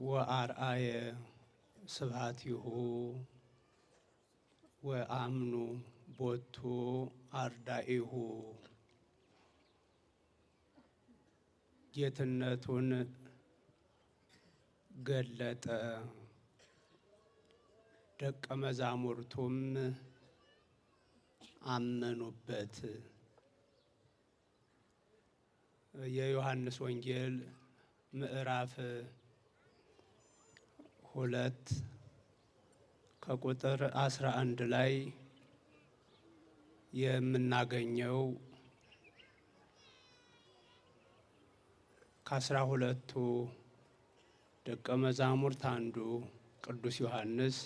ወአርአየ ስብሐቲሁ ወአምኑ ቦቱ አርዳኢሁ። ጌትነቱን ገለጠ፣ ደቀ መዛሙርቱም አመኑበት። የዮሐንስ ወንጌል ምዕራፍ 2 ከቁጥር 11 ላይ የምናገኘው ከ12ቱ ደቀ መዛሙርት አንዱ ቅዱስ ዮሐንስ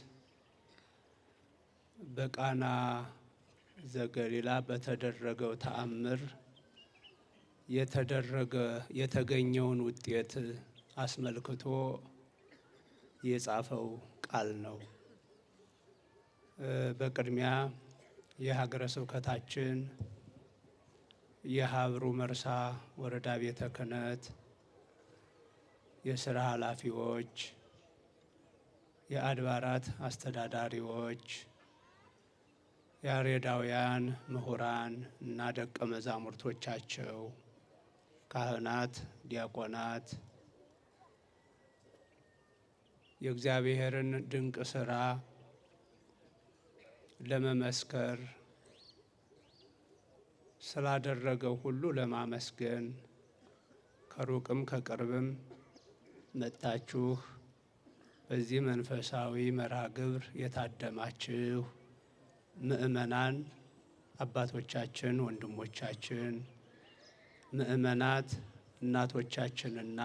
በቃና ዘገሊላ በተደረገው ተአምር የተገኘውን ውጤት አስመልክቶ የጻፈው ቃል ነው። በቅድሚያ የሀገረ ስብከታችን የሀብሩ መርሳ ወረዳ ቤተ ክህነት የስራ ኃላፊዎች፣ የአድባራት አስተዳዳሪዎች፣ ያሬዳውያን ምሁራን እና ደቀ መዛሙርቶቻቸው፣ ካህናት፣ ዲያቆናት የእግዚአብሔርን ድንቅ ስራ ለመመስከር ስላደረገው ሁሉ ለማመስገን ከሩቅም ከቅርብም መጥታችሁ በዚህ መንፈሳዊ መርሃ ግብር የታደማችሁ ምእመናን አባቶቻችን፣ ወንድሞቻችን፣ ምእመናት እናቶቻችንና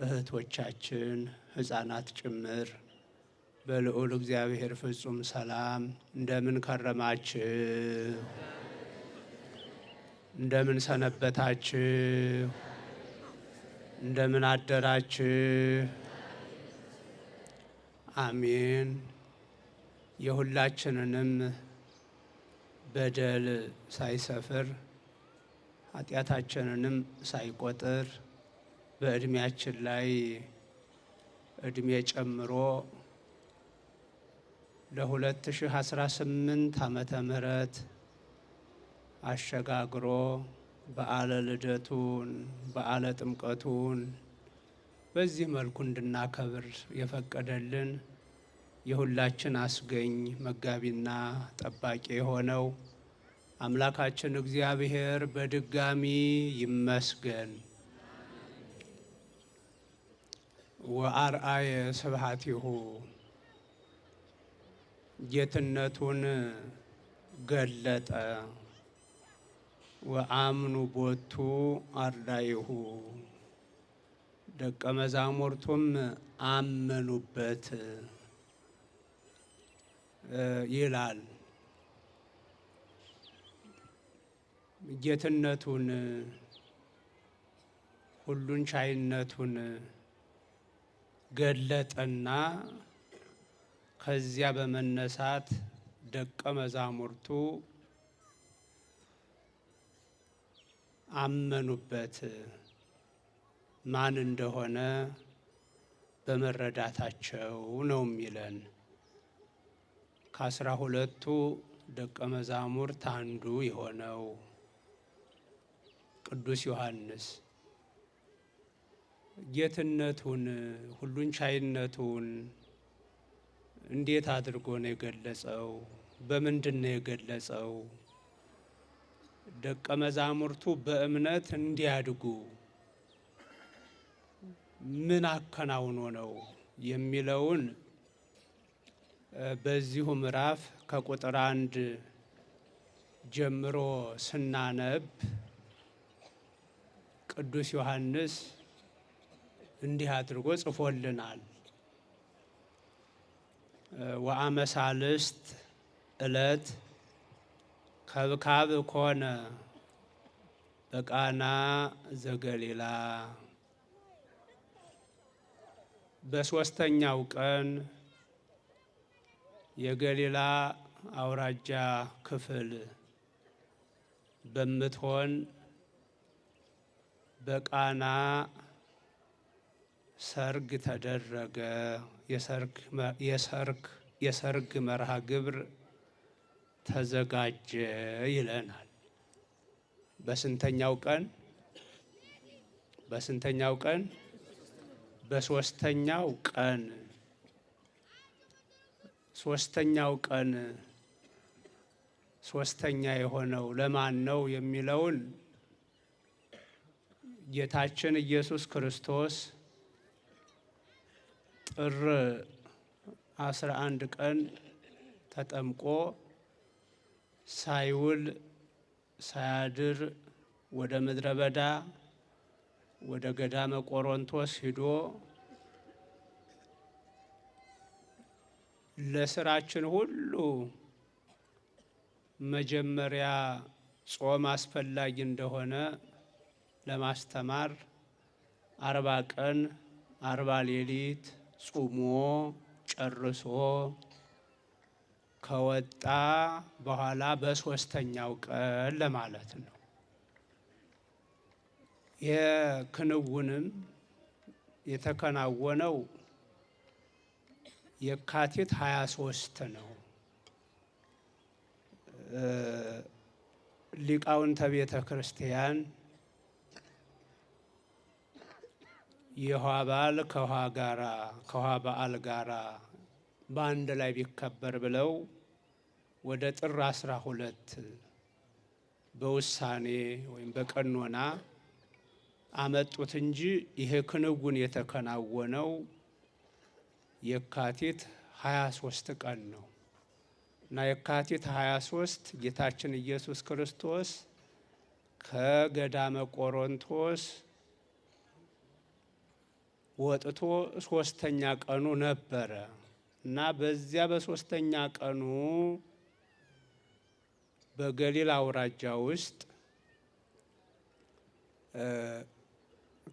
እህቶቻችን ሕፃናት ጭምር በልዑል እግዚአብሔር ፍጹም ሰላም እንደምን ከረማችሁ? እንደምን ሰነበታችሁ? እንደምን አደራችሁ? አሜን። የሁላችንንም በደል ሳይሰፍር ኃጢአታችንንም ሳይቆጥር በዕድሜያችን ላይ ዕድሜ ጨምሮ ለ2018 ዓመተ ምህረት አሸጋግሮ በዓለ ልደቱን በዓለ ጥምቀቱን በዚህ መልኩ እንድናከብር የፈቀደልን የሁላችን አስገኝ መጋቢና ጠባቂ የሆነው አምላካችን እግዚአብሔር በድጋሚ ይመስገን። ወአርአየ ስብሐቲሁ ጌትነቱን ገለጠ፣ ወአምኑ ቦቱ አርዳኢሁ ደቀ መዛሙርቱም አመኑበት ይላል። ጌትነቱን ሁሉን ቻይነቱን ገለጠና ከዚያ በመነሳት ደቀ መዛሙርቱ አመኑበት። ማን እንደሆነ በመረዳታቸው ነው የሚለን። ከ12ቱ ደቀ መዛሙርት አንዱ የሆነው ቅዱስ ዮሐንስ ጌትነቱን ሁሉን ቻይነቱን እንዴት አድርጎ ነው የገለጸው? በምንድን ነው የገለጸው? ደቀ መዛሙርቱ በእምነት እንዲያድጉ ምን አከናውኖ ነው የሚለውን በዚሁ ምዕራፍ ከቁጥር 1 ጀምሮ ስናነብ ቅዱስ ዮሐንስ እንዲህ አድርጎ ጽፎልናል። ወአመሳልስት ዕለት ከብካብ ኮነ በቃና ዘገሊላ። በሦስተኛው ቀን የገሊላ አውራጃ ክፍል በምትሆን በቃና ሰርግ ተደረገ። የሰርግ መርሃ ግብር ተዘጋጀ ይለናል። በስንተኛው ቀን? በስንተኛው ቀን? በሶስተኛው ቀን። ሶስተኛው ቀን ሶስተኛ የሆነው ለማን ነው የሚለውን ጌታችን ኢየሱስ ክርስቶስ ጥር 11 ቀን ተጠምቆ ሳይውል ሳያድር ወደ ምድረ በዳ ወደ ገዳመ ቆሮንቶስ ሂዶ ለስራችን ሁሉ መጀመሪያ ጾም አስፈላጊ እንደሆነ ለማስተማር 40 ቀን 40 ሌሊት ጾሞ ጨርሶ ከወጣ በኋላ በሶስተኛው ቀን ለማለት ነው። የክንውንም የተከናወነው የካቲት 23 ነው። ሊቃውንተ ቤተ ክርስቲያን የውሃ በዓል ከውሃ በዓል ጋራ በአንድ ላይ ቢከበር ብለው ወደ ጥር 12 በውሳኔ ወይም በቀኖና አመጡት እንጂ ይሄ ክንውን የተከናወነው የካቲት 23 ቀን ነው እና የካቲት 23 ጌታችን ኢየሱስ ክርስቶስ ከገዳመ ቆሮንቶስ ወጥቶ ሶስተኛ ቀኑ ነበረ እና በዚያ በሶስተኛ ቀኑ በገሊላ አውራጃ ውስጥ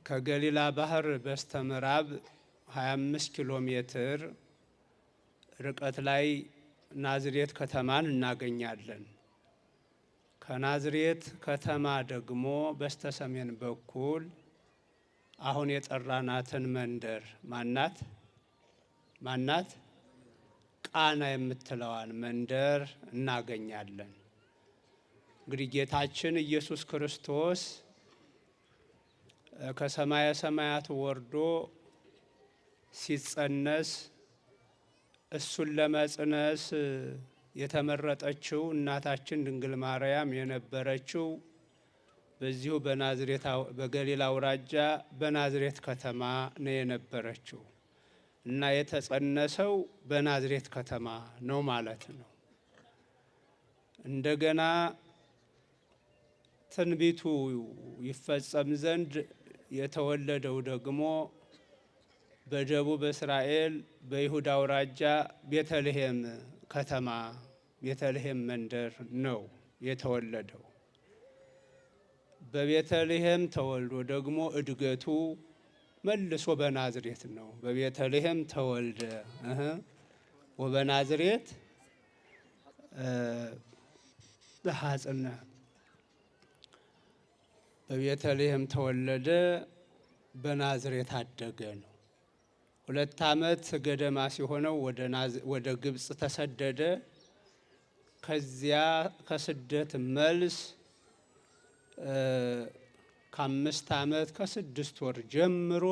ከገሊላ ባህር በስተምዕራብ 25 ኪሎ ሜትር ርቀት ላይ ናዝሬት ከተማን እናገኛለን። ከናዝሬት ከተማ ደግሞ በስተሰሜን በኩል አሁን የጠራናትን መንደር ማናት? ቃና የምትለዋን መንደር እናገኛለን። እንግዲህ ጌታችን ኢየሱስ ክርስቶስ ከሰማየ ሰማያት ወርዶ ሲጸነስ እሱን ለመጽነስ የተመረጠችው እናታችን ድንግል ማርያም የነበረችው በዚሁ በገሊላ አውራጃ በናዝሬት ከተማ ነው የነበረችው እና የተጸነሰው በናዝሬት ከተማ ነው ማለት ነው። እንደገና ትንቢቱ ይፈጸም ዘንድ የተወለደው ደግሞ በደቡብ እስራኤል በይሁዳ አውራጃ ቤተልሔም ከተማ ቤተልሔም መንደር ነው የተወለደው። በቤተልሔም ተወልዶ ደግሞ እድገቱ መልሶ በናዝሬት ነው። በቤተልሔም ተወልደ ወበናዝሬት ሐጽነ በቤተልሔም ተወለደ፣ በናዝሬት አደገ ነው። 2 ዓመት ገደማ ሲሆነው ወደ ግብፅ ተሰደደ። ከዚያ ከስደት መልስ ከ5 ዓመት ከ6 ወር ጀምሮ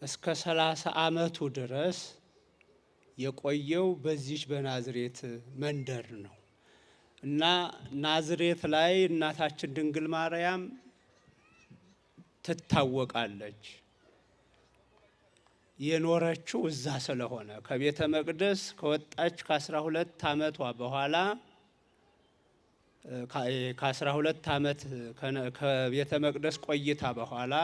እስከ 30 ዓመቱ ድረስ የቆየው በዚች በናዝሬት መንደር ነው እና ናዝሬት ላይ እናታችን ድንግል ማርያም ትታወቃለች። የኖረችው እዛ ስለሆነ ከቤተ መቅደስ ከወጣች ከ12 ዓመቷ በኋላ ከ12 ዓመት ከቤተ መቅደስ ቆይታ በኋላ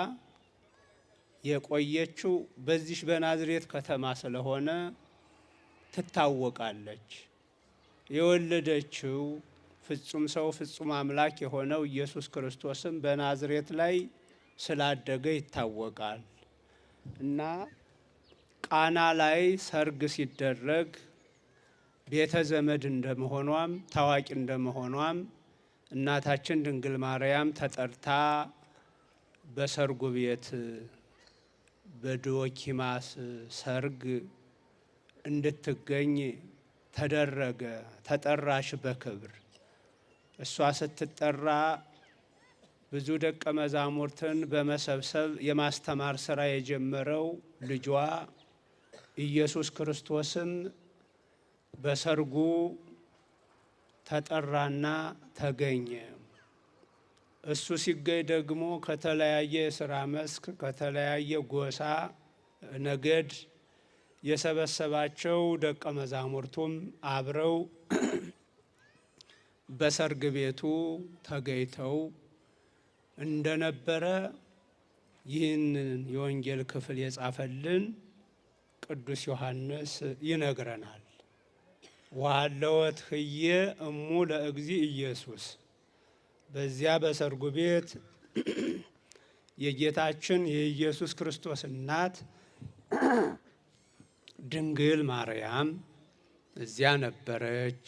የቆየችው በዚህ በናዝሬት ከተማ ስለሆነ ትታወቃለች። የወለደችው ፍጹም ሰው ፍጹም አምላክ የሆነው ኢየሱስ ክርስቶስም በናዝሬት ላይ ስላደገ ይታወቃል እና ቃና ላይ ሰርግ ሲደረግ ቤተ ዘመድ እንደመሆኗም ታዋቂ እንደመሆኗም እናታችን ድንግል ማርያም ተጠርታ በሰርጉ ቤት በዶኪማስ ሰርግ እንድትገኝ ተደረገ። ተጠራሽ በክብር። እሷ ስትጠራ ብዙ ደቀ መዛሙርትን በመሰብሰብ የማስተማር ስራ የጀመረው ልጇ ኢየሱስ ክርስቶስም በሰርጉ ተጠራና ተገኘ። እሱ ሲገኝ ደግሞ ከተለያየ የስራ መስክ ከተለያየ ጎሳ ነገድ የሰበሰባቸው ደቀ መዛሙርቱም አብረው በሰርግ ቤቱ ተገኝተው እንደነበረ ይህንን የወንጌል ክፍል የጻፈልን ቅዱስ ዮሐንስ ይነግረናል። ወሀለወት ህየ እሙ ለእግዚ ኢየሱስ። በዚያ በሰርጉ ቤት የጌታችን የኢየሱስ ክርስቶስ እናት ድንግል ማርያም እዚያ ነበረች።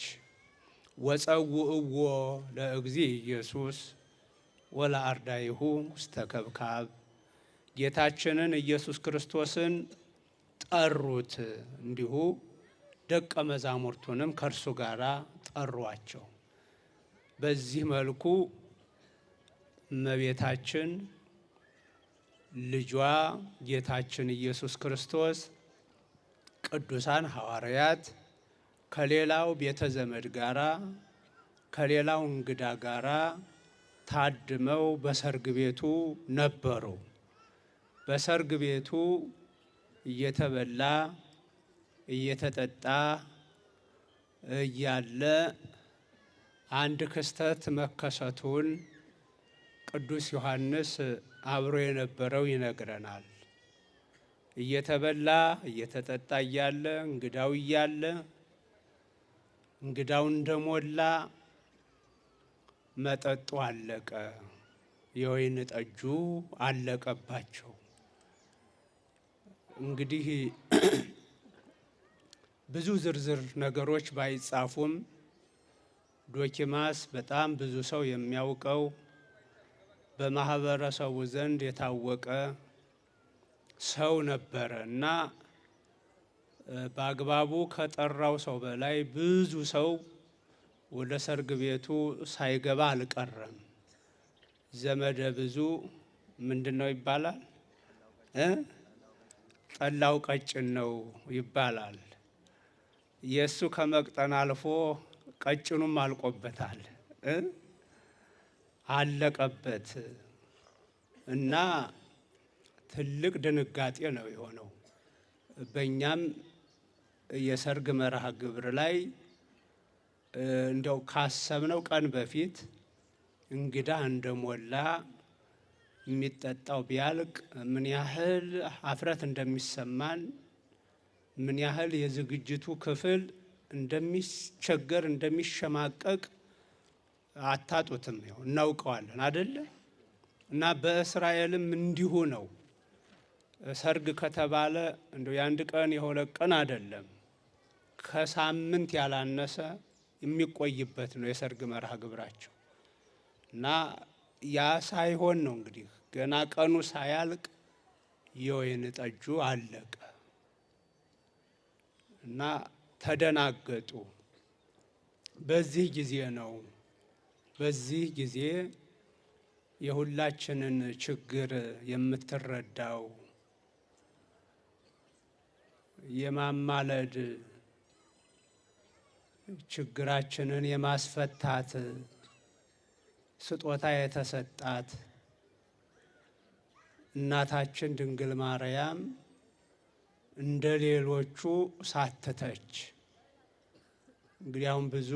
ወጸውዕዎ ለእግዚ ኢየሱስ ወለአርዳኢሁ ውስተ ከብካብ። ጌታችንን ኢየሱስ ክርስቶስን ጠሩት፣ እንዲሁ ደቀ መዛሙርቱንም ከእርሱ ጋር ጠሯቸው። በዚህ መልኩ እመቤታችን ልጇ ጌታችን ኢየሱስ ክርስቶስ ቅዱሳን ሐዋርያት ከሌላው ቤተ ዘመድ ጋራ ከሌላው እንግዳ ጋራ ታድመው በሰርግ ቤቱ ነበሩ። በሰርግ ቤቱ እየተበላ እየተጠጣ እያለ አንድ ክስተት መከሰቱን ቅዱስ ዮሐንስ አብሮ የነበረው ይነግረናል። እየተበላ እየተጠጣ እያለ እንግዳው እያለ እንግዳው እንደሞላ መጠጡ አለቀ፣ የወይን ጠጁ አለቀባቸው። እንግዲህ ብዙ ዝርዝር ነገሮች ባይጻፉም ዶኪማስ በጣም ብዙ ሰው የሚያውቀው በማህበረሰቡ ዘንድ የታወቀ ሰው ነበረ እና በአግባቡ ከጠራው ሰው በላይ ብዙ ሰው ወደ ሰርግ ቤቱ ሳይገባ አልቀረም። ዘመደ ብዙ ምንድን ነው ይባላል? ጠላው ቀጭን ነው ይባላል። የእሱ ከመቅጠን አልፎ ቀጭኑም አልቆበታል፣ አለቀበት እና ትልቅ ድንጋጤ ነው የሆነው። በእኛም የሰርግ መርሃ ግብር ላይ እንደው ካሰብነው ቀን በፊት እንግዳ እንደሞላ የሚጠጣው ቢያልቅ ምን ያህል ሀፍረት እንደሚሰማን ምን ያህል የዝግጅቱ ክፍል እንደሚቸገር እንደሚሸማቀቅ አታጡትም። ይኸው እናውቀዋለን አደለ? እና በእስራኤልም እንዲሁ ነው። ሰርግ ከተባለ እንደው የአንድ ቀን የሁለት ቀን አይደለም፣ ከሳምንት ያላነሰ የሚቆይበት ነው የሰርግ መርሃ ግብራቸው። እና ያ ሳይሆን ነው እንግዲህ ገና ቀኑ ሳያልቅ የወይን ጠጁ አለቀ እና ተደናገጡ። በዚህ ጊዜ የሁላችንን ችግር የምትረዳው የማማለድ ችግራችንን የማስፈታት ስጦታ የተሰጣት እናታችን ድንግል ማርያም እንደ ሌሎቹ ሳትተች፣ እንግዲህ አሁን ብዙ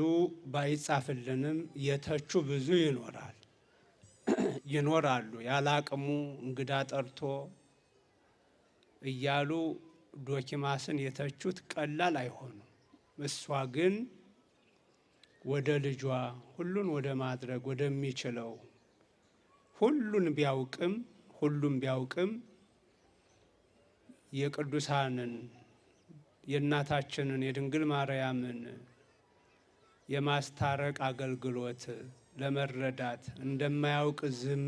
ባይጻፍልንም የተቹ ብዙ ይኖራሉ። ያለ አቅሙ እንግዳ ጠርቶ እያሉ ዶኪማስን የተቹት ቀላል አይሆኑም። እሷ ግን ወደ ልጇ ሁሉን ወደ ማድረግ ወደሚችለው ሁሉም ቢያውቅም የቅዱሳንን የእናታችንን የድንግል ማርያምን የማስታረቅ አገልግሎት ለመረዳት እንደማያውቅ ዝም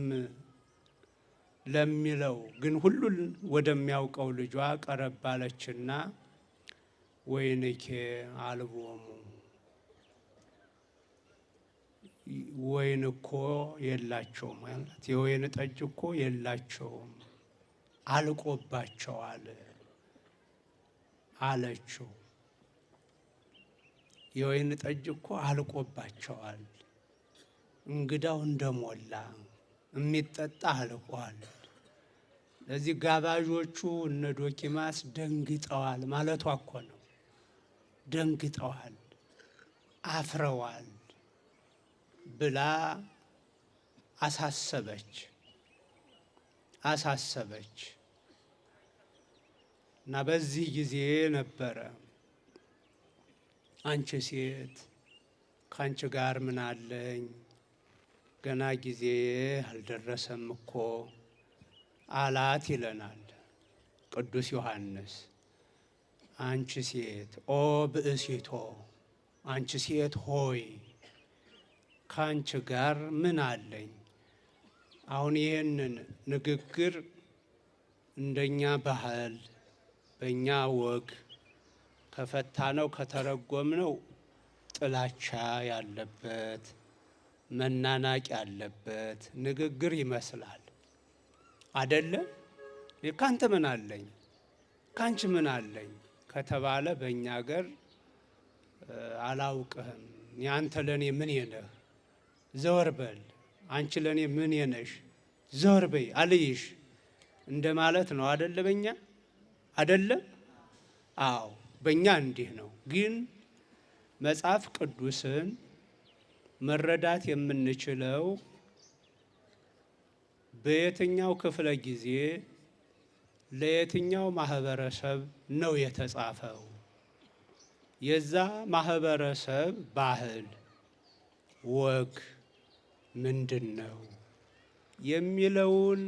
ለሚለው ግን ሁሉን ወደሚያውቀው ልጇ ቀረብ አለችና ወይንኬ አልቦሙ ወይን እኮ የላቸውም ማለት የወይን ጠጅ እኮ የላቸውም አልቆባቸዋል አለችው። የወይን ጠጅ እኮ አልቆባቸዋል፣ እንግዳው እንደሞላ የሚጠጣ አልቋል። ለዚህ ጋባዦቹ እነ ዶኪማስ ደንግጠዋል ማለቷ እኮ ነው። ደንግጠዋል፣ አፍረዋል ብላ አሳሰበች እና በዚህ ጊዜ ነበረ አንቺ ሴት ካንቺ ጋር ምን አለኝ? ገና ጊዜ አልደረሰም እኮ አላት ይለናል ቅዱስ ዮሐንስ። አንቺ ሴት ኦ ብእሲቶ፣ አንቺ ሴት ሆይ ካንቺ ጋር ምን አለኝ? አሁን ይህንን ንግግር እንደኛ ባህል በእኛ ወግ ከፈታነው ከተረጎምነው ጥላቻ ያለበት መናናቅ ያለበት ንግግር ይመስላል አይደለም። ካንተ ምን አለኝ ካንቺ ምን አለኝ ከተባለ በእኛ ሀገር አላውቅህም፣ አንተ ለእኔ ምን ነህ፣ ዘወር በል፣ አንቺ ለእኔ ምን ነሽ፣ ዘወር በይ አልይሽ እንደማለት ነው አደለ? በእኛ አደለም? አዎ በእኛ እንዲህ ነው። ግን መጽሐፍ ቅዱስን መረዳት የምንችለው በየትኛው ክፍለ ጊዜ ለየትኛው ማህበረሰብ ነው የተጻፈው፣ የዛ ማህበረሰብ ባህል ወግ ምንድን ነው የሚለውን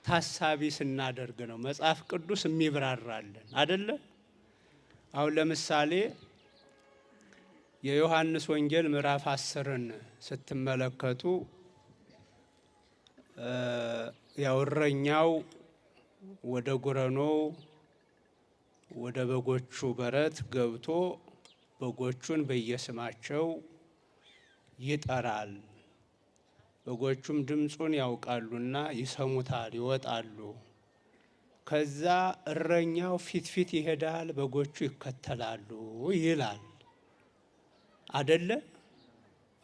ታሳቢ ስናደርግ ነው መጽሐፍ ቅዱስ የሚብራራልን አይደለ? አሁን ለምሳሌ የዮሐንስ ወንጌል ምዕራፍ 10ን ስትመለከቱ ያው እረኛው ወደ ጉረኖ ወደ በጎቹ በረት ገብቶ በጎቹን በየስማቸው ይጠራል። በጎቹም ድምፁን ያውቃሉና ይሰሙታል፣ ይወጣሉ። ከዛ እረኛው ፊት ይሄዳል፣ በጎቹ ይከተላሉ ይላል አደለ?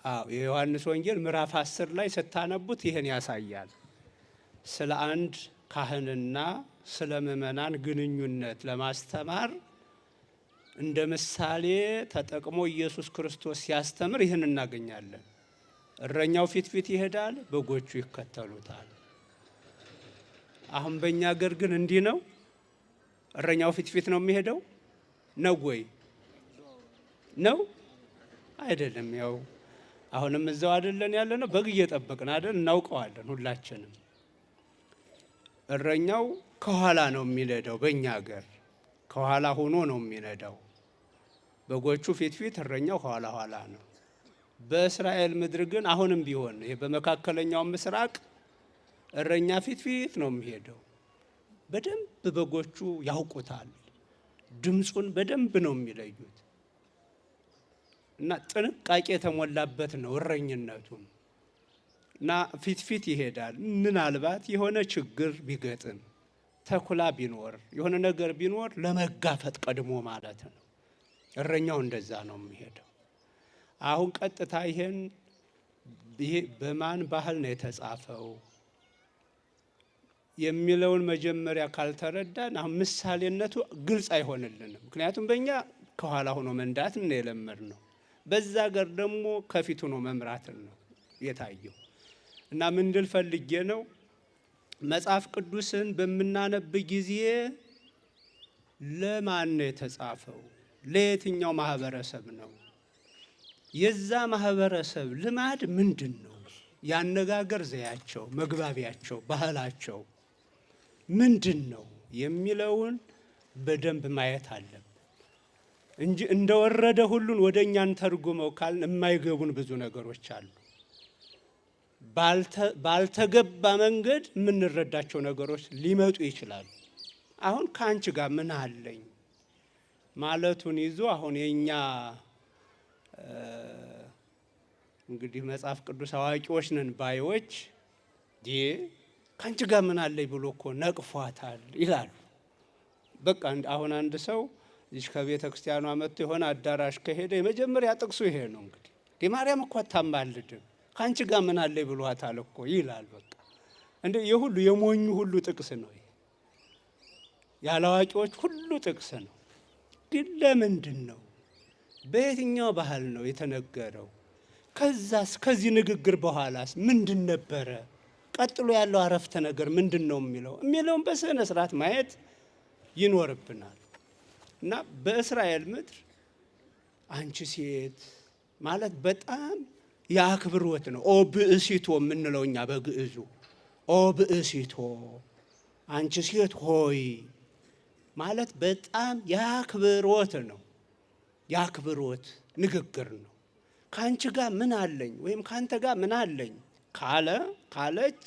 አዎ የዮሐንስ ወንጌል ምዕራፍ 10 ላይ ስታነቡት ይህን ያሳያል። ስለ አንድ ካህንና ስለ ምእመናን ግንኙነት ለማስተማር እንደ ምሳሌ ተጠቅሞ ኢየሱስ ክርስቶስ ሲያስተምር ይህን እናገኛለን። እረኛው ፊት ይሄዳል፣ በጎቹ ይከተሉታል። አሁን በእኛ ሀገር ግን እንዲህ ነው? እረኛው ፊት ነው የሚሄደው ነው ወይ? ነው አይደለም? ያው አሁንም እዛው አይደለን ያለ ነው። በግ እየጠበቅን አይደል? እናውቀዋለን ሁላችንም። እረኛው ከኋላ ነው የሚነዳው። በእኛ ሀገር ከኋላ ሆኖ ነው የሚነዳው። በጎቹ ፊት እረኛው ኋላ ነው። በእስራኤል ምድር ግን አሁንም ቢሆን ይሄ በመካከለኛው ምስራቅ እረኛ ፊት ነው የሚሄደው። በደንብ በጎቹ ያውቁታል። ድምፁን በደንብ ነው የሚለዩት እና ጥንቃቄ የተሞላበት ነው እረኝነቱም። እና ፊት ይሄዳል። ምናልባት የሆነ ችግር ቢገጥም ተኩላ ቢኖር የሆነ ነገር ቢኖር ለመጋፈጥ ቀድሞ ማለት ነው። እረኛው እንደዛ ነው የሚሄደው። አሁን ቀጥታ ይሄ በማን ባህል ነው የተጻፈው የሚለውን መጀመሪያ ካልተረዳን አሁን ምሳሌነቱ ግልጽ አይሆንልንም። ምክንያቱም በእኛ ከኋላ ሆኖ መንዳት ነው የለመድነው። በዛ ሀገር ደግሞ ከፊት ሆኖ መምራትን ነው የታየው። እና ምን እንድል ፈልጌ ነው መጽሐፍ ቅዱስን በምናነብ ጊዜ ለማን ነው የተጻፈው? ለየትኛው ማህበረሰብ ነው? የዛ ማህበረሰብ ልማድ ምንድን ነው? ያነጋገር ዘያቸው፣ መግባቢያቸው፣ ባህላቸው ምንድን ነው የሚለውን በደንብ ማየት አለብን እንጂ እንደወረደ ሁሉን ወደኛን ተርጉመው ካልን የማይገቡን ብዙ ነገሮች አሉ። ባልተገባ መንገድ የምንረዳቸው ነገሮች ሊመጡ ይችላሉ። አሁን ከአንቺ ጋር ምን አለኝ ማለቱን ይዞ አሁን የኛ እንግዲህ መጽሐፍ ቅዱስ አዋቂዎች ነን ባዮች ከአንቺ ጋር ምን አለኝ ብሎ እኮ ነቅፏታል ይላሉ። በቃ አሁን አንድ ሰው እዚህ ከቤተ ክርስቲያኗ መጥቶ የሆነ አዳራሽ ከሄደ የመጀመሪያ ጥቅሱ ይሄ ነው። እንግዲህ ማርያም እኮ አታማልድም ከአንቺ ጋር ምን አለኝ ብሏታል እኮ ይላል። በቃ እንደ የሁሉ የሞኙ ሁሉ ጥቅስ ነው፣ ያላዋቂዎች ሁሉ ጥቅስ ነው። ግን ለምንድን ነው? በየትኛው ባህል ነው የተነገረው? ከዛስ ከዚህ ንግግር በኋላስ ምንድን ነበረ? ቀጥሎ ያለው አረፍተ ነገር ምንድን ነው የሚለውን በስነ ስርዓት ማየት ይኖርብናል። እና በእስራኤል ምድር አንቺ ሴት ማለት በጣም የአክብሮት ነው። ኦ ብእሲቶ የምንለው እኛ በግዕዙ ኦ ብእሲቶ አንቺ ሴት ሆይ ማለት በጣም የአክብሮት ነው። የአክብሮት ንግግር ነው። ከአንቺ ጋር ምን አለኝ ወይም ከአንተ ጋር ምን አለኝ ካለች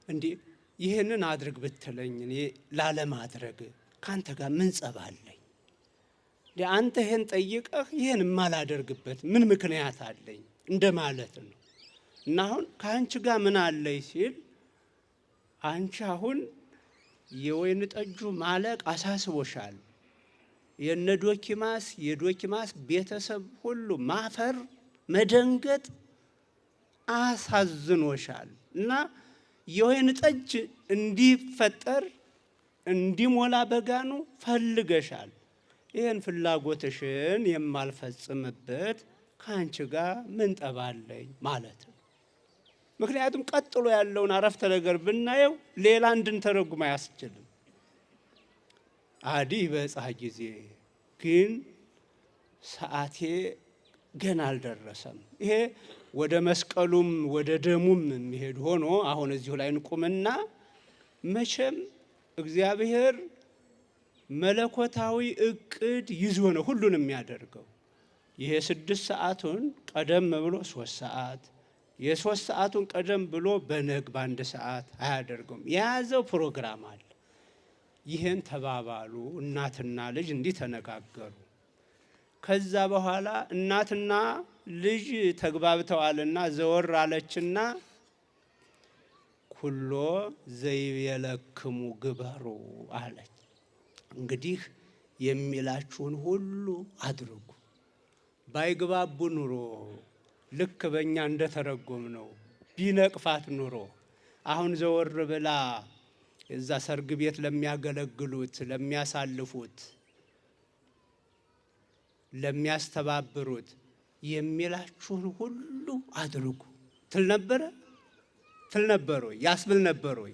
እንዲህ ይህንን አድርግ ብትለኝ እኔ ላለማድረግ ከአንተ ጋር ምን ጸብ አለኝ? አንተ ይህን ጠይቀህ ይህን የማላደርግበት ምን ምክንያት አለኝ እንደማለት ነው። እና አሁን ከአንቺ ጋር ምን አለኝ ሲል አንቺ አሁን የወይን ጠጁ ማለቅ አሳስቦሻል። የዶኪማስ ቤተሰብ ሁሉ ማፈር መደንገጥ አሳዝኖሻል እና የወይን ጠጅ እንዲፈጠር እንዲሞላ በጋኑ ፈልገሻል። ይህን ፍላጎትሽን የማልፈጽምበት ከአንቺ ጋር ምን ጠብ አለኝ ማለት ነው። ምክንያቱም ቀጥሎ ያለውን አረፍተ ነገር ብናየው ሌላ እንድንተረጉም አያስችልም። አዲ በፀሐ ጊዜ ግን ሰዓቴ ገና አልደረሰም። ይሄ ወደ መስቀሉም ወደ ደሙም የሚሄድ ሆኖ አሁን እዚሁ ላይ እንቁምና መቼም እግዚአብሔር መለኮታዊ እቅድ ይዞ ነው ሁሉን የሚያደርገው። ይሄ 6 ሰዓቱን ቀደም ብሎ 3 ሰዓት የ3 ሰዓቱን ቀደም ብሎ በነግ በ1 ሰዓት አያደርገውም። የያዘው ፕሮግራም አለ። ይህን ተባባሉ። እናትና ልጅ እንዲህ ተነጋገሩ። ከዛ በኋላ እናትና ልጅ ተግባብተዋልና ዘወር አለችና ኩሎ ዘይቤለክሙ ግበሩ አለች። እንግዲህ የሚላችሁን ሁሉ አድርጉ። ባይግባቡ ኑሮ ልክ በእኛ እንደተረጎም ነው ቢነቅፋት ኑሮ አሁን ዘወር ብላ እዛ ሰርግ ቤት ለሚያገለግሉት፣ ለሚያሳልፉት፣ ለሚያስተባብሩት የሚላችሁን ሁሉ አድርጉ ትል ነበር ወይ? ያስብል ነበር ወይ?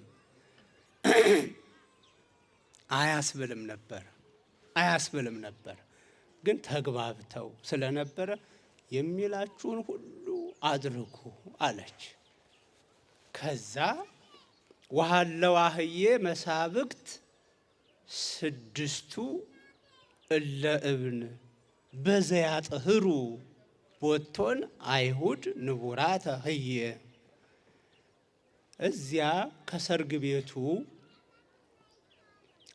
አያስብልም ነበር። ግን ተግባብተው ስለነበረ የሚላችሁን ሁሉ አድርጉ አለች። ከዛ ወሃለው አህዬ መሳብክት 6 እለ እብን በዘያጥህሩ ቦቶን አይሁድ ንቡራተ ህዬ። እዚያ ከሰርግ ቤቱ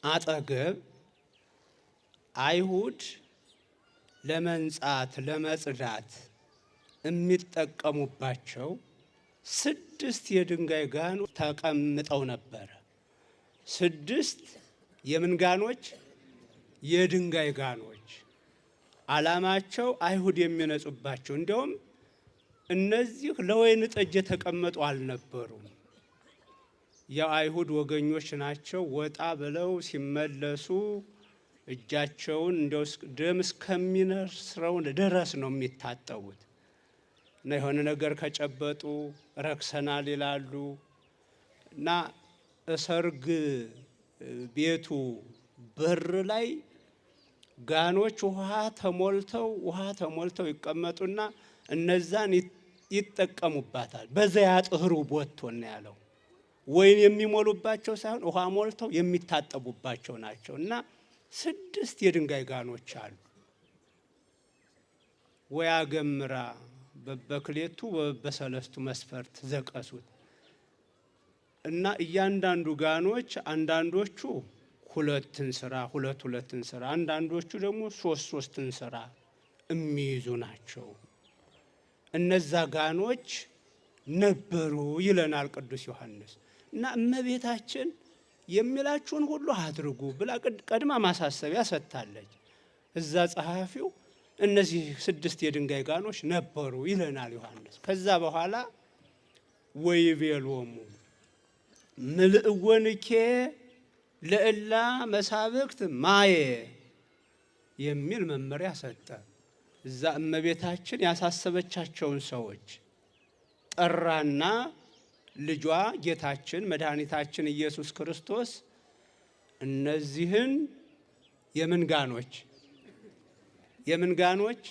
አጠገብ አይሁድ ለመንጻት ለመጽዳት የሚጠቀሙባቸው 6 የድንጋይ ጋኖች ተቀምጠው ነበረ። 6 የምን ጋኖች? የድንጋይ ጋኖች። ዓላማቸው አይሁድ የሚነጹባቸው። እንዲያውም እነዚህ ለወይን ጠጅ የተቀመጡ አልነበሩም። የአይሁድ ወገኞች ናቸው። ወጣ ብለው ሲመለሱ እጃቸውን እንደው ደም እስከሚነስረው ድረስ ነው የሚታጠቡት እና የሆነ ነገር ከጨበጡ ረክሰናል ይላሉ። እና ሰርግ ቤቱ በር ላይ ጋኖች ውሃ ተሞልተው ይቀመጡና እነዛን ይጠቀሙባታል። በዘያጥህሩ ቦቶን ነው ያለው። ወይን የሚሞሉባቸው ሳይሆን ውሃ ሞልተው የሚታጠቡባቸው ናቸው። እና 6 የድንጋይ ጋኖች አሉ። ወያገምራ በክሌቱ በሰለስቱ መስፈርት ዘቀሱት እና እያንዳንዱ ጋኖች አንዳንዶቹ ሁለትን ስራ ሁለትን ስራ አንዳንዶቹ ደግሞ ሶስትን ስራ የሚይዙ ናቸው። እነዛ ጋኖች ነበሩ ይለናል ቅዱስ ዮሐንስ። እና እመቤታችን የሚላችሁን ሁሉ አድርጉ ብላ ቀድማ ማሳሰቢያ ሰጥታለች። እዛ ጸሐፊው እነዚህ 6 የድንጋይ ጋኖች ነበሩ ይለናል ዮሐንስ። ከዛ በኋላ ወይቤሎሙ ምልእወንኬ ለእላ መሳብክት ማየ የሚል መመሪያ ሰጠ። እዛ እመቤታችን ያሳሰበቻቸውን ሰዎች ጠራና ልጇ ጌታችን መድኃኒታችን ኢየሱስ ክርስቶስ እነዚህን የምን ጋኖች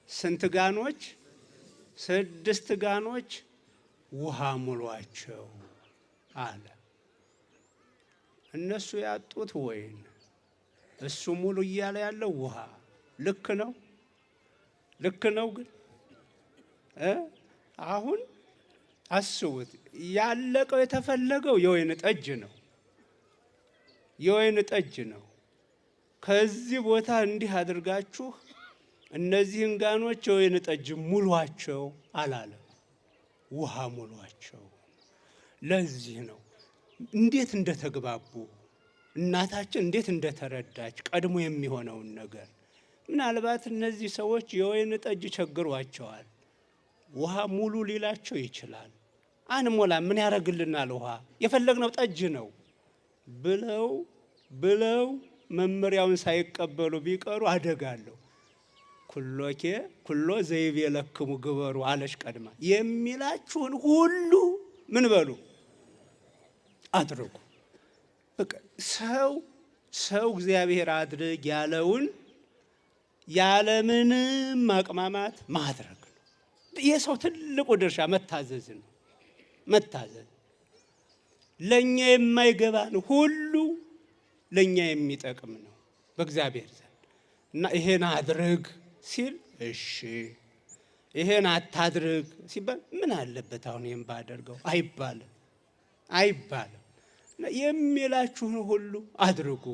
ስንት ጋኖች? 6 ጋኖች ውሃ ሙሏቸው አለ። እነሱ ያጡት ወይን፣ እሱ ሙሉ እያለ ያለው ውሃ። ልክ ነው ግን አሁን አስቡት፣ ያለቀው የተፈለገው የወይን ጠጅ ነው። ከዚህ ቦታ እንዲህ አድርጋችሁ እነዚህን ጋኖች የወይን ጠጅ ሙሏቸው አላለም፣ ውሃ ሙሏቸው። ለዚህ ነው እንዴት እንደተግባቡ እናታችን እንዴት እንደተረዳች ቀድሞ የሚሆነውን ነገር። ምናልባት እነዚህ ሰዎች የወይን ጠጅ ቸግሯቸዋል፣ ውሃ ሙሉ ሊላቸው ይችላል። አንሞላ ምን ያደርግልናል ውሃ የፈለግነው ጠጅ ነው ብለው መመሪያውን ሳይቀበሉ ቢቀሩ አደጋለሁ። ኩሎ ዘይቤለክሙ ግበሩ አለች ቀድማ። የሚላችሁን ሁሉ ምን በሉ አድርጉ። ሰው እግዚአብሔር አድርግ ያለውን ያለምንም ማቅማማት ማድረግ ነው። የሰው ትልቁ ድርሻ መታዘዝ ነው። መታዘዝ ለኛ የማይገባን ሁሉ ለኛ የሚጠቅም ነው በእግዚአብሔር ዘንድ። እና ይሄን አድርግ ሲል እሺ፣ ይሄን አታድርግ ሲባል ምን አለበት አሁን ይሄን ባደርገው አይባልም። የሚላችሁን ሁሉ አድርጉ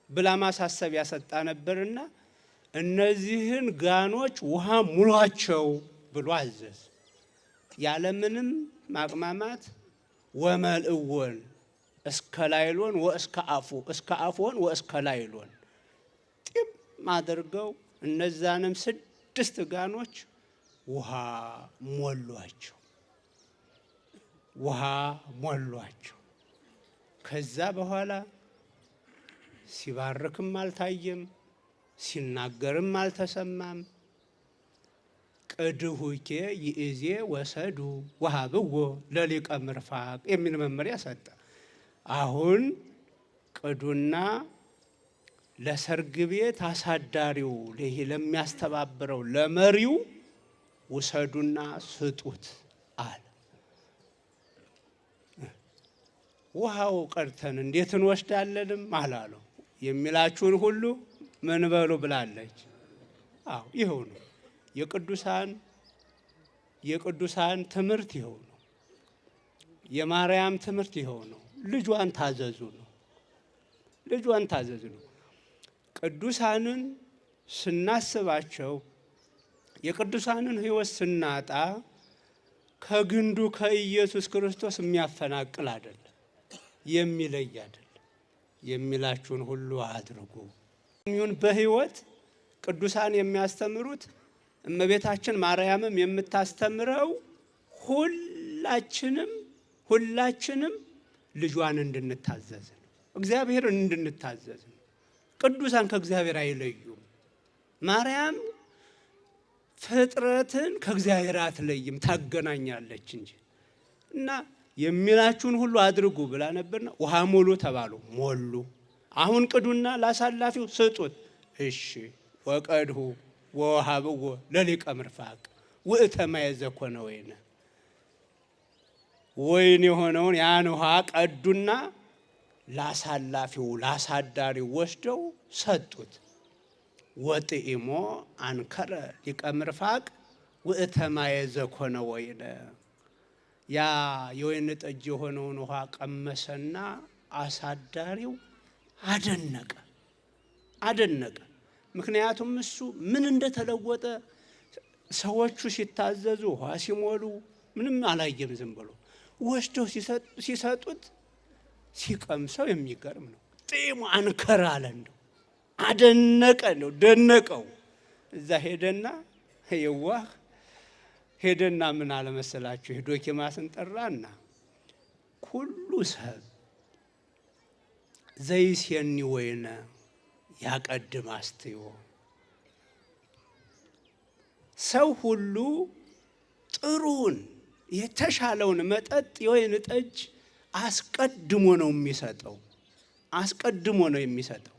ብላ ማሳሰቢያ ሰጣ ነበርና እነዚህን ጋኖች ውሃ ሙሏቸው ብሎ አዘዝ። ያለምንም ማቅማማት ወመልእወን እስከ ላይሎን ወእስከ አፎን ወእስከ ላይሎን ጢም አድርገው እነዛንም 6 ጋኖች ውሃ ሞሏቸው። ከዛ በኋላ ሲባርክም አልታየም፣ ሲናገርም አልተሰማም። ቅድሁኬ ይእዜ ወሰዱ ወሀብዎ ለሊቀ ምርፋቅ የሚል መመሪያ ሰጠ። አሁን ቅዱና ለሰርግ ቤት አሳዳሪው ለሚያስተባብረው ለመሪው ውሰዱና ስጡት አለ። ውሃው ቀድተን እንዴት እንወስዳለንም አላለው። የሚላችሁን ሁሉ ምን በሉ ብላለች። አዎ ይኸው ነው የቅዱሳን ትምህርት ይኸው ነው። የማርያም ትምህርት ይኸው ነው። ልጇን ታዘዙ ነው። ቅዱሳንን ስናስባቸው የቅዱሳንን ሕይወት ስናጣ ከግንዱ ከኢየሱስ ክርስቶስ የሚያፈናቅል አይደለም፣ የሚለይ አይደለም። የሚላችሁን ሁሉ አድርጉ። በሕይወት ቅዱሳን የሚያስተምሩት እመቤታችን ማርያምም የምታስተምረው ሁላችንም ልጇን እንድንታዘዝ ነው። እግዚአብሔርን እንድንታዘዝ ነው። ቅዱሳን ከእግዚአብሔር አይለዩም። ማርያም ፍጥረትን ከእግዚአብሔር አትለይም፣ ታገናኛለች እንጂ እና የሚላችሁን ሁሉ አድርጉ ብላ ነበርና ውሃ ሙሉ ተባሉ፣ ሞሉ። አሁን ቅዱና ላሳላፊው ስጡት። እሺ ወቀድሁ ወወሀብዎ ለሊቀ ምርፋቅ ውእተ ማየ ዘኮነ ወይን የሆነውን ያን ውሃ ቀዱና ላሳላፊው ላሳዳሪው ወስደው ሰጡት። ወጥኢሞ አንከረ ሊቀ ምርፋቅ ውእተማየ ዘኮነ ወይነ። ያ የወይን ጠጅ የሆነውን ውሃ ቀመሰና አሳዳሪው አደነቀ። ምክንያቱም እሱ ምን እንደተለወጠ ሰዎቹ ሲታዘዙ ውሃ ሲሞሉ ምንም አላየም። ዝም ብሎ ወስደው ሲሰጡት ሲቀምሰው የሚገርም ነው። ጢሙ አንከረ አለ፣ እንደው አደነቀ፣ ነው ደነቀው። እዛ ሄደና የዋህ ሄደና ምን አለ መሰላችሁ? ዶኪማስን ጠራና ኩሉ ሰብ ዘይሴኒ ወይነ ያቀድም አስትዮ፣ ሰው ሁሉ ጥሩን የተሻለውን መጠጥ የወይን ጠጅ አስቀድሞ ነው የሚሰጠው።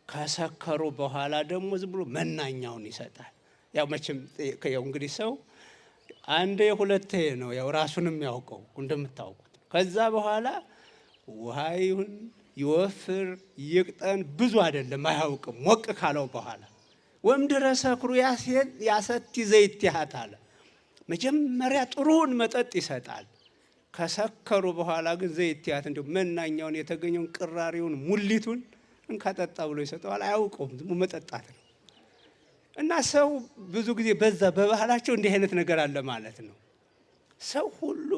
ከሰከሩ በኋላ ደግሞ ዝም ብሎ መናኛውን ይሰጣል። ያው መቼም ያው እንግዲህ ሰው አንዴ ሁለቴ ነው ያው ራሱንም ያውቀው እንደምታውቁት። ከዛ በኋላ ውሃ ይሁን ይወፍር ይቅጠን ብዙ አይደለም አያውቅም። ሞቅ ካለው በኋላ ወምድረ ሰክሩ ያሰቲ ዘይት ያህታለ፣ መጀመሪያ ጥሩውን መጠጥ ይሰጣል። ከሰከሩ በኋላ ግን ዘይት ያህት እንዲሁ መናኛውን የተገኘውን ቅራሪውን ሙሊቱን እንካጠጣ ብሎ ይሰጠዋል። አያውቀውም፣ ዝም መጠጣት ነው። እና ሰው ብዙ ጊዜ በዛ በባህላቸው እንዲህ አይነት ነገር አለ ማለት ነው። ሰው ሁሉ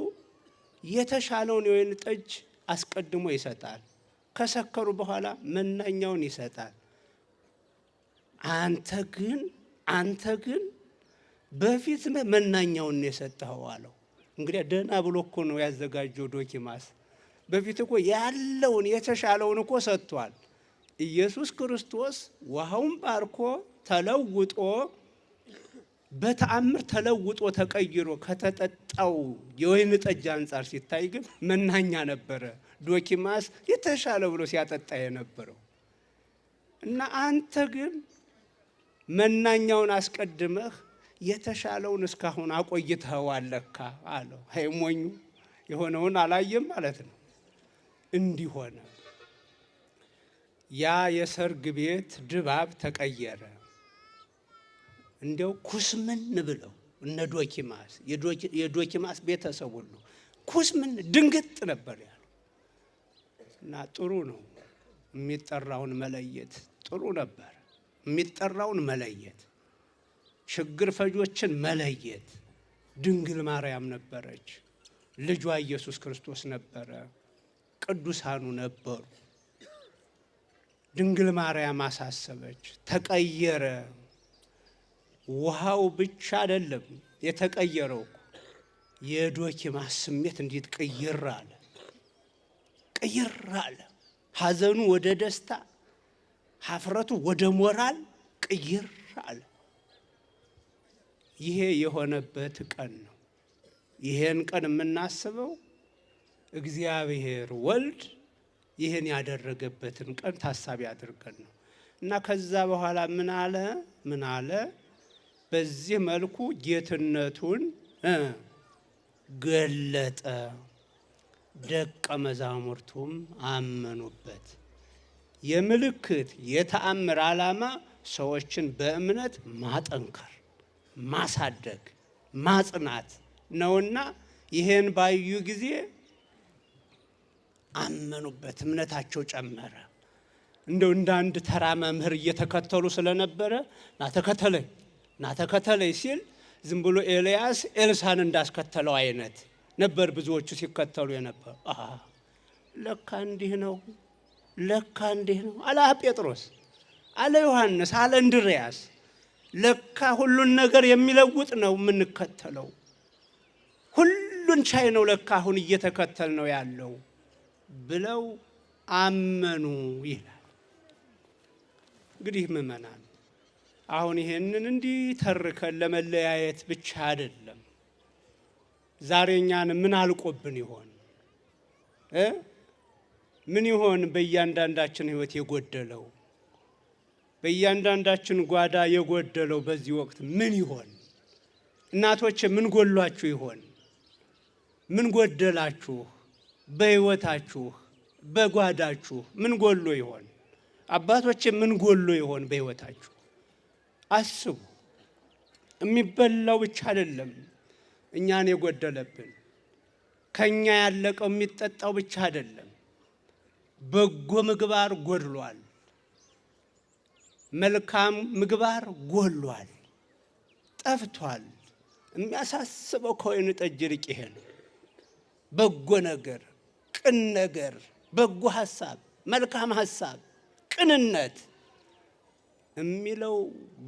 የተሻለውን የወይን ጠጅ አስቀድሞ ይሰጣል፣ ከሰከሩ በኋላ መናኛውን ይሰጣል። አንተ ግን በፊት መናኛውን የሰጠኸው አለው። እንግዲህ ደህና ብሎ እኮ ነው ያዘጋጀው ዶኪማስ። በፊት እኮ ያለውን የተሻለውን እኮ ሰጥቷል። ኢየሱስ ክርስቶስ ውሃውን ባርኮ ተለውጦ በተአምር ተለውጦ ተቀይሮ ከተጠጣው የወይን ጠጅ አንጻር ሲታይ ግን መናኛ ነበረ ዶኪማስ የተሻለ ብሎ ሲያጠጣ የነበረው። እና አንተ ግን መናኛውን አስቀድመህ የተሻለውን እስካሁን አቆይተኸዋል ለካ አለው። አይ ሞኙ የሆነውን አላየም ማለት ነው። እንዲህ ሆነ። ያ የሰርግ ቤት ድባብ ተቀየረ። እንዲያው ኩስምን ብለው እነ ዶኪማስ የዶኪማስ ቤተሰብ ሁሉ ኩስምን ድንግጥ ነበር ያሉ። እና ጥሩ ነው የሚጠራውን መለየት ጥሩ ነበር። የሚጠራውን መለየት፣ ችግር ፈጆችን መለየት። ድንግል ማርያም ነበረች፣ ልጇ ኢየሱስ ክርስቶስ ነበረ፣ ቅዱሳኑ ነበሩ። ድንግል ማርያም አሳሰበች፣ ተቀየረ። ውሃው ብቻ አይደለም የተቀየረው፣ የዶኪማስ ስሜት እንዴት ቅይር አለ። ሐዘኑ ወደ ደስታ፣ ሀፍረቱ ወደ ሞራል ቅይር አለ። ይሄ የሆነበት ቀን ነው። ይሄን ቀን የምናስበው እግዚአብሔር ወልድ ይህን ያደረገበትን ቀን ታሳቢ አድርገን ነው። እና ከዛ በኋላ ምን አለ? በዚህ መልኩ ጌትነቱን ገለጠ፣ ደቀ መዛሙርቱም አመኑበት። የምልክት የተአምር ዓላማ ሰዎችን በእምነት ማጠንከር፣ ማሳደግ፣ ማጽናት ነውና ይሄን ባዩ ጊዜ አመኑበት፣ እምነታቸው ጨመረ። እንደው እንደ አንድ ተራ መምህር እየተከተሉ ስለነበረ ናተከተለኝ ሲል ዝም ብሎ ኤልያስ ኤልሳን እንዳስከተለው አይነት ነበር ብዙዎቹ ሲከተሉ የነበሩ። ለካ እንዲህ ነው አለ ጴጥሮስ፣ አለ ዮሐንስ፣ አለ እንድርያስ። ለካ ሁሉን ነገር የሚለውጥ ነው የምንከተለው፣ ሁሉን ቻይ ነው ለካ አሁን እየተከተል ነው ያለው ብለው አመኑ ይላል። እንግዲህ ምእመናን አሁን ይሄንን እንዲህ ተርከን ለመለያየት ብቻ አይደለም። ዛሬ እኛን ምን አልቆብን ይሆን? ምን ይሆን በእያንዳንዳችን ሕይወት የጎደለው? በእያንዳንዳችን ጓዳ የጎደለው በዚህ ወቅት ምን ይሆን? እናቶች ምን ጎሏችሁ ይሆን? ምን ጎደላችሁ? በሕይወታችሁ በጓዳችሁ ምን ጎሎ ይሆን? አባቶች ምን ጎሎ ይሆን በሕይወታችሁ? አስቡ። የሚበላው ብቻ አይደለም እኛን የጎደለብን፣ ከኛ ያለቀው የሚጠጣው ብቻ አይደለም። በጎ ምግባር ጎድሏል፣ መልካም ምግባር ጎድሏል፣ ጠፍቷል። የሚያሳስበው ከወይን ጠጅ ይልቅ ይሄ ነው። በጎ ነገር፣ ቅን ነገር፣ በጎ ሐሳብ፣ መልካም ሐሳብ፣ ቅንነት የሚለው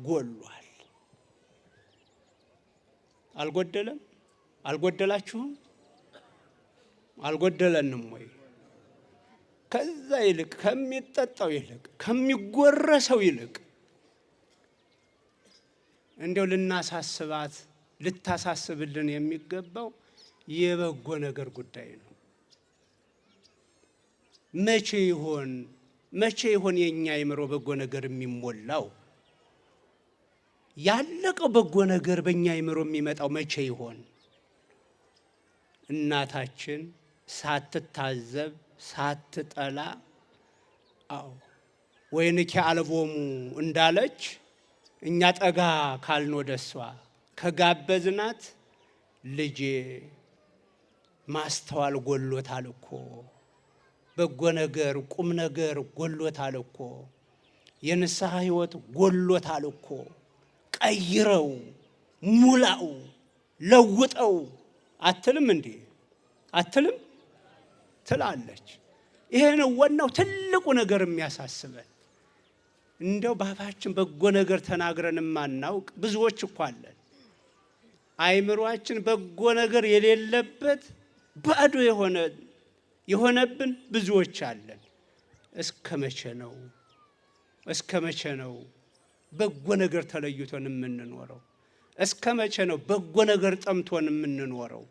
ጎድሏል። አልጎደለም? አልጎደላችሁም? አልጎደለንም ወይ? ከዛ ይልቅ ከሚጠጣው ይልቅ ከሚጎረሰው ይልቅ እንደው ልታሳስብልን የሚገባው የበጎ ነገር ጉዳይ ነው። መቼ ይሆን የኛ አእምሮ በጎ ነገር የሚሞላው? ያለቀው በጎ ነገር በእኛ አእምሮ የሚመጣው መቼ ይሆን? እናታችን ሳትታዘብ ሳትጠላ ወይንኪ አልቦሙ እንዳለች እኛ ጠጋ ካልን ወደሷ ከጋበዝናት ልጄ ማስተዋል ጎሎታል እኮ፣ በጎ ነገር ቁም ነገር ጎሎታል እኮ፣ የንስሐ ሕይወት ጎሎታል እኮ፣ ቀይረው ሙላው ለውጠው አትልም እንዴ? አትልም? ትላለች። ይሄ ነው ዋናው ትልቁ ነገር የሚያሳስበን። እንደው ባፋችን በጎ ነገር ተናግረን ማናውቅ ብዙዎች እኮ አለን። አእምሯችን በጎ ነገር የሌለበት ባዶ የሆነብን ብዙዎች አለን። እስከ መቼ ነው በጎ ነገር ተለይቶን የምንኖረው? እስከ መቼ ነው በጎ ነገር ጠምቶን የምንኖረው?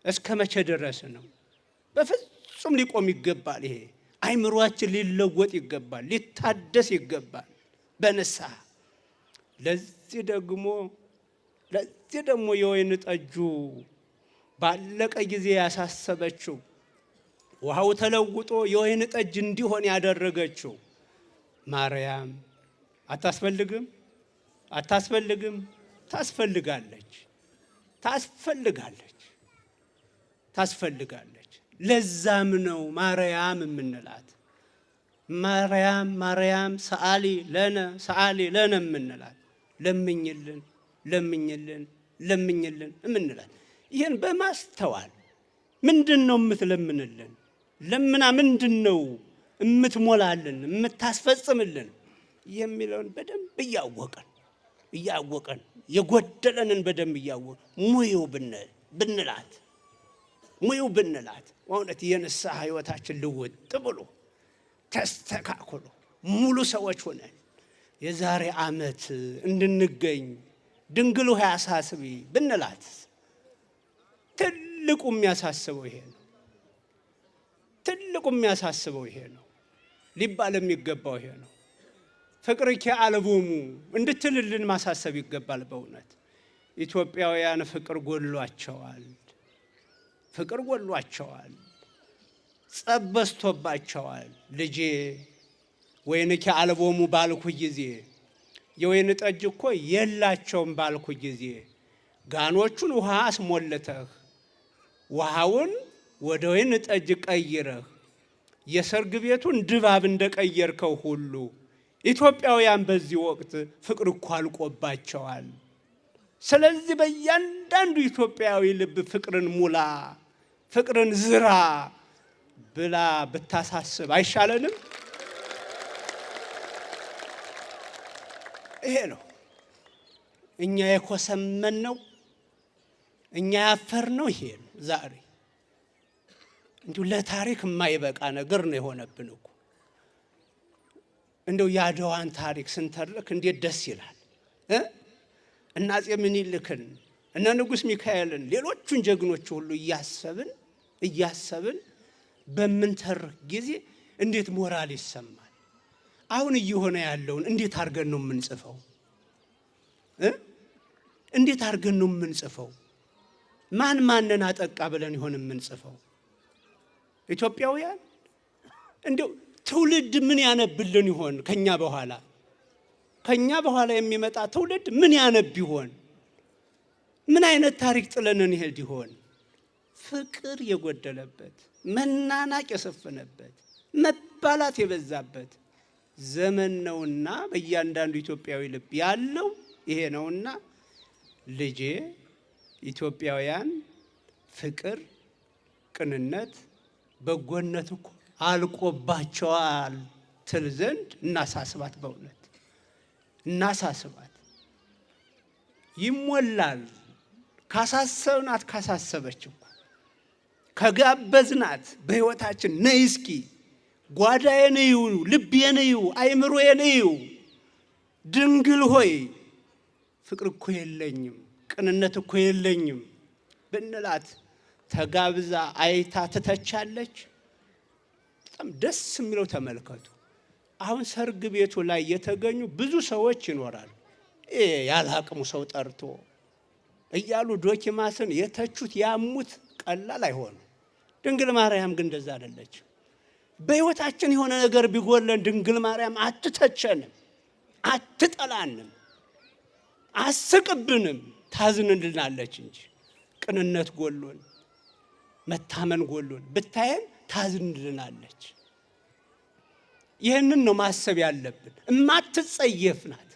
እስከ መቼ ድረስ ነው? በፍጹም ሊቆም ይገባል። ይሄ አእምሯችን ሊለወጥ ይገባል፣ ሊታደስ ይገባል በንስሐ። ለዚህ ደግሞ የወይን ጠጁ ባለቀ ጊዜ ያሳሰበችው፣ ውሃው ተለውጦ የወይን ጠጅ እንዲሆን ያደረገችው ማርያም አታስፈልግም? ታስፈልጋለች። ለዛም ነው ማርያም የምንላት። ማርያም ሰአሊ ለነ የምንላት። ለምኝልን የምንላት። ይህን በማስተዋል ምንድን ነው የምትለምንልን? ለምና ምንድን ነው የምትሞላልን የምታስፈጽምልን የሚለውን በደንብ እያወቀን የጎደለንን በደንብ እያወቀን ሙዩ ብንላት እውነት የንስሐ ሕይወታችን ልውጥ ብሎ ተስተካክሎ ሙሉ ሰዎች ሆነን የዛሬ ዓመት እንድንገኝ ድንግል ሆይ አሳስቢ ብንላት ትልቁ የሚያሳስበው ይሄ ነው። ሊባል የሚገባው ይሄ ነው። ፍቅርኪ አልቦሙ እንድትልልን ማሳሰብ ይገባል። በእውነት ኢትዮጵያውያን ፍቅር ጎሏቸዋል፣ ጸብ በዝቶባቸዋል። ልጄ ወይንኪ አልቦሙ ባልኩ ጊዜ የወይን ጠጅ እኮ የላቸውም ባልኩ ጊዜ ጋኖቹን ውሃ አስሞልተህ ውሃውን ወደ ወይን ጠጅ ቀይረህ የሰርግ ቤቱን ድባብ እንደቀየርከው ሁሉ ኢትዮጵያውያን በዚህ ወቅት ፍቅር እኮ አልቆባቸዋል። ስለዚህ በእያንዳንዱ ኢትዮጵያዊ ልብ ፍቅርን ሙላ፣ ፍቅርን ዝራ ብላ ብታሳስብ አይሻለንም? ይሄ ነው እኛ የኮሰመን ነው፣ እኛ ያፈር ነው። ይሄ ነው ዛሬ እንዲሁ ለታሪክ የማይበቃ ነገር ነው የሆነብን እኮ። እንደው የአድዋን ታሪክ ስንተርክ እንዴት ደስ ይላል። እነ አፄ ምኒልክን እነ ንጉሥ ሚካኤልን ሌሎቹን ጀግኖች ሁሉ እያሰብን በምንተርክ ጊዜ እንዴት ሞራል ይሰማል። አሁን እየሆነ ያለውን እንዴት አድርገን ነው የምንጽፈው? እንዴት አድርገን ነው የምንጽፈው? ማንን አጠቃ ብለን ይሆን የምንጽፈው? ኢትዮጵያውያን እንደው ትውልድ ምን ያነብልን ይሆን ከኛ በኋላ? ከኛ በኋላ የሚመጣ ትውልድ ምን ያነብ ይሆን? ምን አይነት ታሪክ ጥለን እንሄድ ይሆን? ፍቅር የጎደለበት፣ መናናቅ የሰፈነበት፣ መባላት የበዛበት ዘመን ነውና በእያንዳንዱ ኢትዮጵያዊ ልብ ያለው ይሄ ነውና ልጄ ኢትዮጵያውያን ፍቅር፣ ቅንነት፣ በጎነት እኮ አልቆባቸዋል ትል ዘንድ እናሳስባት። በእውነት እናሳስባት። ይሞላል ካሳሰብናት፣ ካሳሰበች እኮ ከጋበዝናት በሕይወታችን ነይ እስኪ ጓዳዬን እዩ፣ ልቤን እዩ፣ አይምሮዬን እዩ፣ ድንግል ሆይ ፍቅር እኮ የለኝም፣ ቅንነት እኮ የለኝም ብንላት ተጋብዛ አይታ ትተቻለች። በጣም ደስ የሚለው ተመልከቱ። አሁን ሰርግ ቤቱ ላይ የተገኙ ብዙ ሰዎች ይኖራሉ። ያለ አቅሙ ሰው ጠርቶ እያሉ ዶኪማስን የተቹት ያሙት ቀላል አይሆኑ። ድንግል ማርያም ግን እንደዛ አይደለች። በሕይወታችን የሆነ ነገር ቢጎለን ድንግል ማርያም አትተቸንም፣ አትጠላንም፣ አስቅብንም፣ ታዝንልናለች እንጂ ቅንነት ጎሎን፣ መታመን ጎሎን ብታየን ታዝንልናለች። ይህንን ነው ማሰብ ያለብን። እማትጸየፍ ናት፣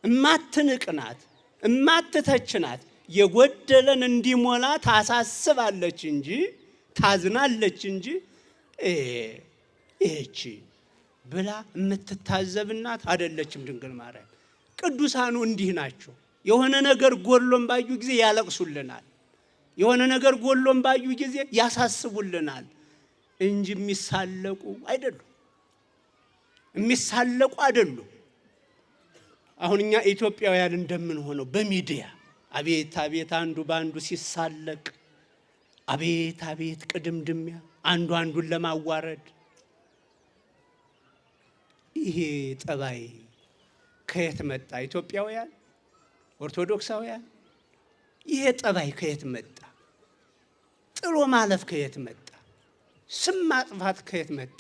እማትንቅ ናት፣ እማትተች ናት። የጎደለን እንዲሞላ ታሳስባለች እንጂ ታዝናለች እንጂ ይህቺ ብላ የምትታዘብናት አይደለችም ድንግል ማርያም። ቅዱሳኑ እንዲህ ናቸው። የሆነ ነገር ጎሎን ባዩ ጊዜ ያለቅሱልናል። የሆነ ነገር ጎሎን ባዩ ጊዜ ያሳስቡልናል እንጂ የሚሳለቁ አይደሉም። የሚሳለቁ አይደሉም። አሁን እኛ ኢትዮጵያውያን እንደምንሆነው በሚዲያ አቤት አቤት አንዱ በአንዱ ሲሳለቅ፣ አቤት አቤት ቅድምድሚያ፣ አንዱ አንዱን ለማዋረድ። ይሄ ጠባይ ከየት መጣ? ኢትዮጵያውያን ኦርቶዶክሳውያን፣ ይሄ ጠባይ ከየት መጣ? ጥሎ ማለፍ ከየት መጣ? ስም ማጥፋት ከየት መጣ?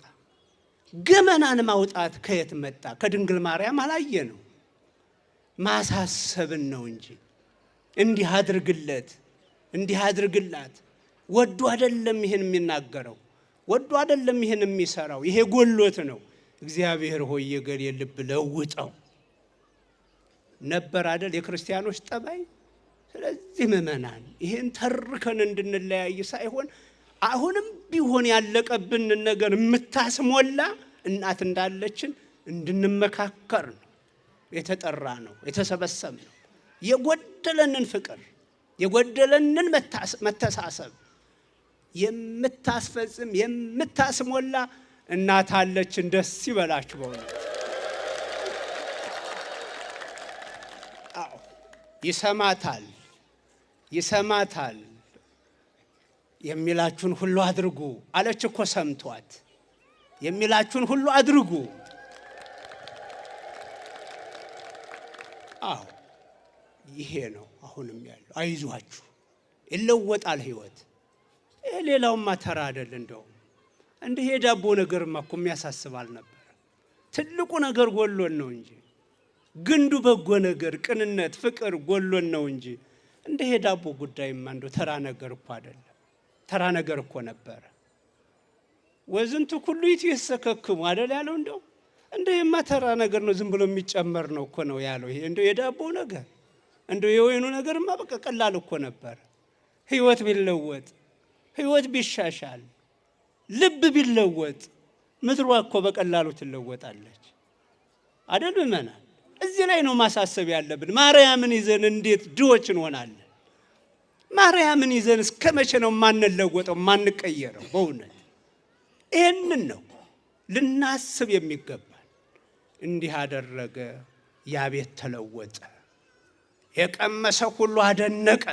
ገመናን ማውጣት ከየት መጣ? ከድንግል ማርያም አላየ ነው። ማሳሰብን ነው እንጂ እንዲህ አድርግለት፣ እንዲህ አድርግላት። ወዶ አይደለም ይሄን የሚናገረው፣ ወዶ አይደለም ይሄን የሚሰራው። ይሄ ጎሎት ነው። እግዚአብሔር ሆይ የገሌ ልብ ለውጠው ነበር አይደል የክርስቲያኖች ጠባይ። ስለዚህ ምእመናን ይሄን ተርከን እንድንለያይ ሳይሆን አሁንም ቢሆን ያለቀብን ነገር የምታስሞላ እናት እንዳለችን እንድንመካከር ነው የተጠራ ነው የተሰበሰብ ነው። የጎደለንን ፍቅር፣ የጎደለንን መተሳሰብ የምታስፈጽም የምታስሞላ እናት አለችን። ደስ ይበላችሁ በእውነት። አዎ ይሰማታል፣ ይሰማታል። የሚላችሁን ሁሉ አድርጉ አለች እኮ ሰምቷት። የሚላችሁን ሁሉ አድርጉ። አዎ ይሄ ነው አሁንም ያለው። አይዟችሁ፣ ይለወጣል ህይወት። ሌላውማ ተራ አይደል። እንደውም እንዲህ የዳቦ ነገርማ እኮ የሚያሳስብ አልነበረ። ትልቁ ነገር ጎሎን ነው እንጂ ግንዱ በጎ ነገር፣ ቅንነት፣ ፍቅር ጎሎን ነው እንጂ እንዲህ የዳቦ ጉዳይማ እንደው ተራ ነገር እኮ አይደለም። ተራ ነገር እኮ ነበረ። ወዝንቱ ኩሉ ይትሰከክሙ አይደል ያለው። እንደው የማተራ ነገር ነው፣ ዝም ብሎ የሚጨመር ነው እኮ ነው ያለው። ይሄ እንደው የዳቦ ነገር፣ እንደው የወይኑ ነገርማ በቃ ቀላል እኮ ነበር። ህይወት ቢለወጥ፣ ህይወት ቢሻሻል፣ ልብ ቢለወጥ ምድሯ እኮ በቀላሉ ትለወጣለች አይደል ምእመናን? እዚህ ላይ ነው ማሳሰብ ያለብን። ማርያምን ይዘን እንዴት ድሆች እንሆናለን? ማርያምን ይዘን እስከ መቼ ነው ማንለወጠው ማንቀየረው? በእውነት ይህንን ነው ልናስብ የሚገባል። እንዲህ አደረገ፣ ያ ቤት ተለወጠ። የቀመሰ ሁሉ አደነቀ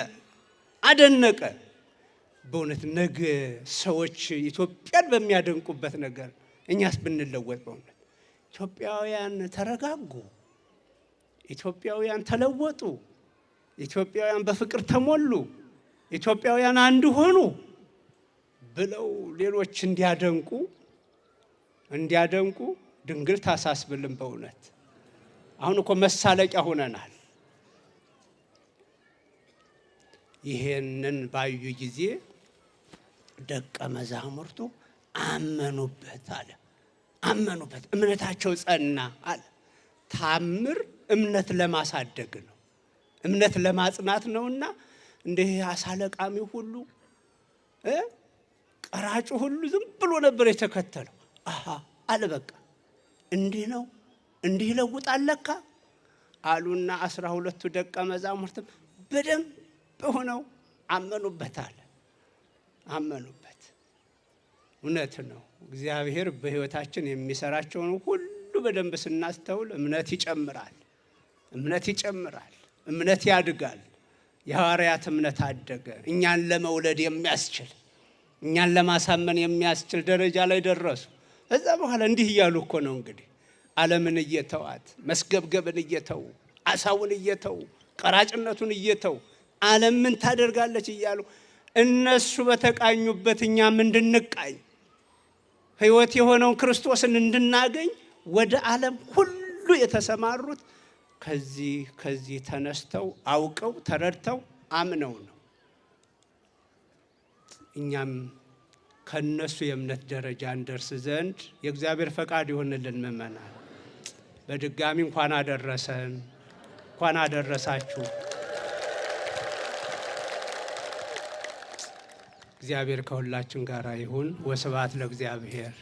አደነቀ። በእውነት ነገ ሰዎች ኢትዮጵያን በሚያደንቁበት ነገር እኛስ ብንለወጥ፣ በእውነት ኢትዮጵያውያን ተረጋጉ፣ ኢትዮጵያውያን ተለወጡ፣ ኢትዮጵያውያን በፍቅር ተሞሉ፣ ኢትዮጵያውያን አንድ ሆኑ ብለው ሌሎች እንዲያደንቁ ድንግል ታሳስብልን። በእውነት አሁን እኮ መሳለቂያ ሆነናል። ይሄንን ባዩ ጊዜ ደቀ መዛሙርቱ አመኑበት አለ። አመኑበት፣ እምነታቸው ጸና አለ። ታምር እምነት ለማሳደግ ነው፣ እምነት ለማጽናት ነውና እንዲህ አሳለቃሚው ሁሉ ቀራጩ ሁሉ ዝም ብሎ ነበር የተከተለው። አሃ አለ፣ በቃ እንዲህ ነው፣ እንዲህ ይለውጣል ለካ አሉና 12ቱ ደቀ መዛሙርትም በደንብ ሆነው አመኑበት አለ። አመኑበት። እውነት ነው። እግዚአብሔር በሕይወታችን የሚሰራቸውን ሁሉ በደንብ ስናስተውል እምነት ይጨምራል፣ እምነት ይጨምራል፣ እምነት ያድጋል። የሐዋርያት እምነት አደገ። እኛን ለመውለድ የሚያስችል እኛን ለማሳመን የሚያስችል ደረጃ ላይ ደረሱ። ከዛ በኋላ እንዲህ እያሉ እኮ ነው እንግዲህ ዓለምን እየተዋት፣ መስገብገብን እየተው፣ አሳውን እየተው፣ ቀራጭነቱን እየተው ዓለም ምን ታደርጋለች እያሉ እነሱ በተቃኙበት እኛም እንድንቃኝ ሕይወት የሆነውን ክርስቶስን እንድናገኝ ወደ ዓለም ሁሉ የተሰማሩት ከዚህ ተነስተው አውቀው ተረድተው አምነው ነው። እኛም ከነሱ የእምነት ደረጃ እንደርስ ዘንድ የእግዚአብሔር ፈቃድ ይሆንልን። ምእመናን በድጋሚ እንኳን አደረሰን፣ እንኳን አደረሳችሁ። እግዚአብሔር ከሁላችን ጋር ይሁን። ወስብሐት ለእግዚአብሔር።